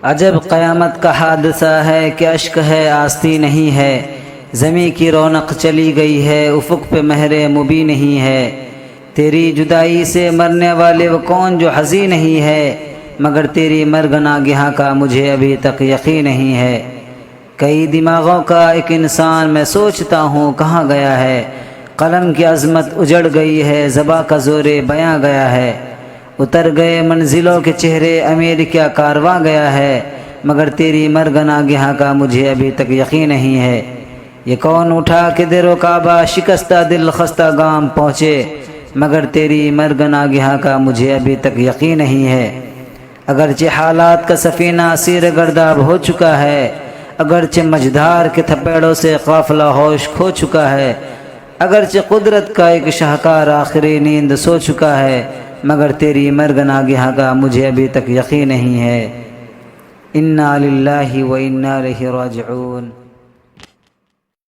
عجب قیامت کا حادثہ ہے کہ اشک ہے آستی نہیں ہے، زمیں کی رونق چلی گئی ہے، افق پہ مہر مبیں نہیں ہے۔ تیری جدائی سے مرنے والے وہ کون جو حزین نہیں ہے، مگر تیری مرگ ناگہاں کا مجھے ابھی تک یقین نہیں ہے۔ کئی دماغوں کا ایک انسان میں سوچتا ہوں کہاں گیا ہے، قلم کی عظمت اجڑ گئی ہے، زباں کا زور بیاں گیا ہے۔ اتر گئے منزلوں کے چہرے، امیر کیا کارواں گیا ہے، مگر تیری مرگ ناگہاں کا مجھے ابھی تک یقین نہیں ہے۔ یہ کون اٹھا کے در و کعبہ، شکستہ دل خستہ گام پہنچے، مگر تیری مرگ ناگہاں کا مجھے ابھی تک یقین نہیں ہے۔ اگرچہ حالات کا سفینہ اسیر گرداب ہو چکا ہے، اگرچہ مجدھار کے تھپیڑوں سے قافلہ ہوش کھو چکا ہے، اگرچہ قدرت کا ایک شاہکار آخری نیند سو چکا ہے، مگر تیری مرگ ناگہاں کا مجھے ابھی تک یقین نہیں ہے۔ انا للہ و انا الیہ راجعون۔